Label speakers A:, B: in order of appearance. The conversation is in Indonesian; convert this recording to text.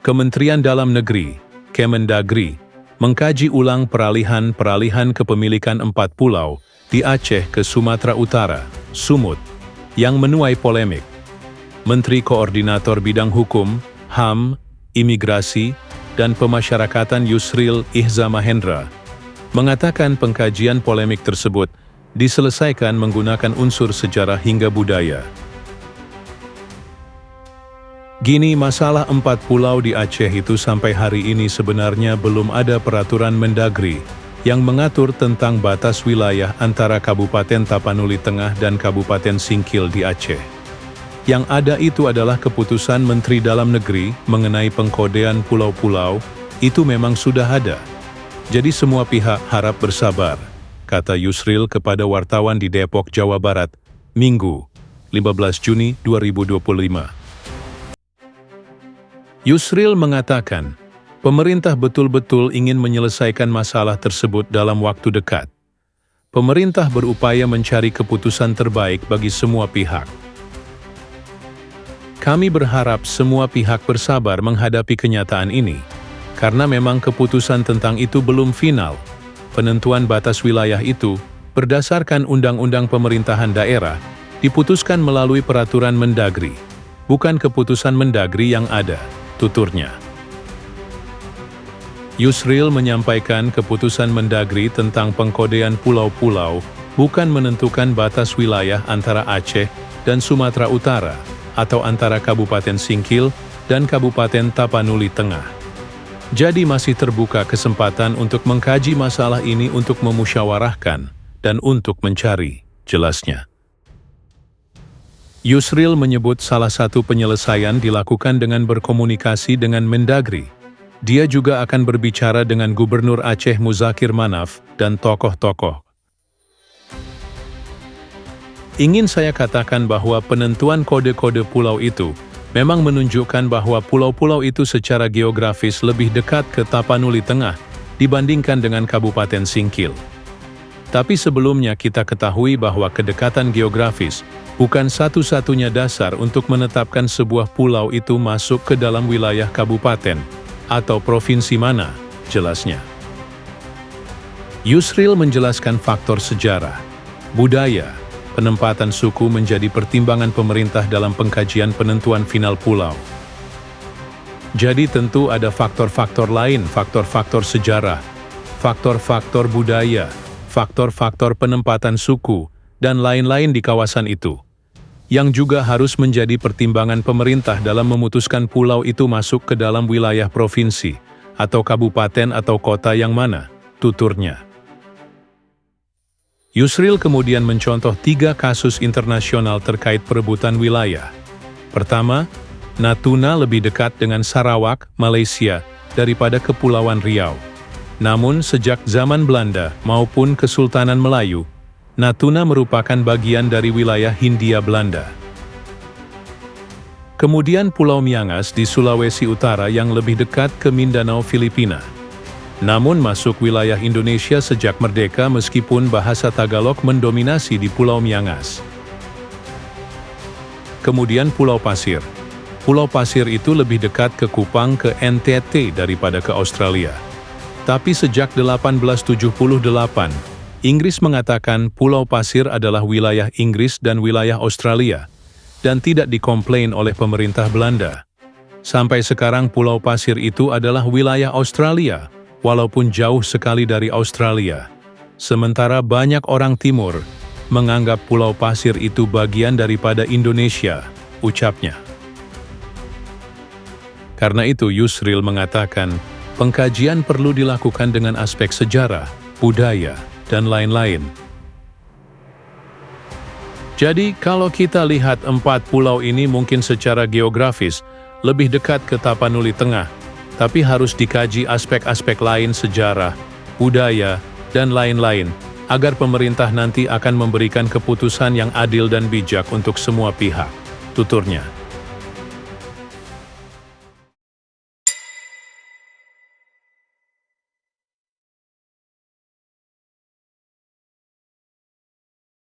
A: Kementerian Dalam Negeri, Kemendagri, mengkaji ulang peralihan kepemilikan 4 pulau di Aceh ke Sumatera Utara, Sumut, yang menuai polemik. Menteri Koordinator Bidang Hukum, HAM, Imigrasi, dan Pemasyarakatan Yusril Ihza Mahendra mengatakan pengkajian polemik tersebut diselesaikan menggunakan unsur sejarah hingga budaya. Gini, masalah 4 pulau di Aceh itu sampai hari ini sebenarnya belum ada peraturan Mendagri yang mengatur tentang batas wilayah antara Kabupaten Tapanuli Tengah dan Kabupaten Singkil di Aceh. Yang ada itu adalah keputusan Menteri Dalam Negeri mengenai pengkodean pulau-pulau, itu memang sudah ada. Jadi semua pihak harap bersabar, kata Yusril kepada wartawan di Depok, Jawa Barat, Minggu, 15 Juni 2025. Yusril mengatakan, pemerintah betul-betul ingin menyelesaikan masalah tersebut dalam waktu dekat. Pemerintah berupaya mencari keputusan terbaik bagi semua pihak. Kami berharap semua pihak bersabar menghadapi kenyataan ini, karena memang keputusan tentang itu belum final. Penentuan batas wilayah itu, berdasarkan Undang-Undang Pemerintahan Daerah, diputuskan melalui peraturan Mendagri, bukan keputusan Mendagri yang ada, tuturnya. Yusril menyampaikan keputusan Mendagri tentang pengkodean pulau-pulau bukan menentukan batas wilayah antara Aceh dan Sumatera Utara, atau antara Kabupaten Singkil dan Kabupaten Tapanuli Tengah. Jadi masih terbuka kesempatan untuk mengkaji masalah ini untuk memusyawarahkan dan untuk mencari jelasnya. Yusril menyebut salah satu penyelesaian dilakukan dengan berkomunikasi dengan Mendagri. Dia juga akan berbicara dengan Gubernur Aceh Muzakir Manaf dan tokoh-tokoh. Ingin saya katakan bahwa penentuan kode-kode pulau itu memang menunjukkan bahwa pulau-pulau itu secara geografis lebih dekat ke Tapanuli Tengah dibandingkan dengan Kabupaten Singkil. Tapi sebelumnya kita ketahui bahwa kedekatan geografis bukan satu-satunya dasar untuk menetapkan sebuah pulau itu masuk ke dalam wilayah kabupaten atau provinsi mana, jelasnya. Yusril menjelaskan faktor sejarah, budaya, penempatan suku menjadi pertimbangan pemerintah dalam pengkajian penentuan final pulau. Jadi tentu ada faktor-faktor lain, faktor-faktor sejarah, faktor-faktor budaya, faktor-faktor penempatan suku, dan lain-lain di kawasan itu, yang juga harus menjadi pertimbangan pemerintah dalam memutuskan pulau itu masuk ke dalam wilayah provinsi, atau kabupaten atau kota yang mana, tuturnya. Yusril kemudian mencontoh 3 kasus internasional terkait perebutan wilayah. Pertama, Natuna lebih dekat dengan Sarawak, Malaysia, daripada Kepulauan Riau. Namun sejak zaman Belanda maupun Kesultanan Melayu, Natuna merupakan bagian dari wilayah Hindia Belanda. Kemudian Pulau Miangas di Sulawesi Utara yang lebih dekat ke Mindanao, Filipina. Namun masuk wilayah Indonesia sejak merdeka meskipun bahasa Tagalog mendominasi di Pulau Miangas. Kemudian Pulau Pasir. Pulau Pasir itu lebih dekat ke Kupang, ke NTT daripada ke Australia. Tapi sejak 1878, Inggris mengatakan Pulau Pasir adalah wilayah Inggris dan wilayah Australia, dan tidak dikomplain oleh pemerintah Belanda. Sampai sekarang Pulau Pasir itu adalah wilayah Australia, walaupun jauh sekali dari Australia. Sementara banyak orang timur menganggap Pulau Pasir itu bagian daripada Indonesia, ucapnya. Karena itu Yusril mengatakan, pengkajian perlu dilakukan dengan aspek sejarah, budaya, dan lain-lain. Jadi kalau kita lihat 4 pulau ini mungkin secara geografis lebih dekat ke Tapanuli Tengah, tapi harus dikaji aspek-aspek lain sejarah, budaya, dan lain-lain, agar pemerintah nanti akan memberikan keputusan yang adil dan bijak untuk semua pihak, tuturnya.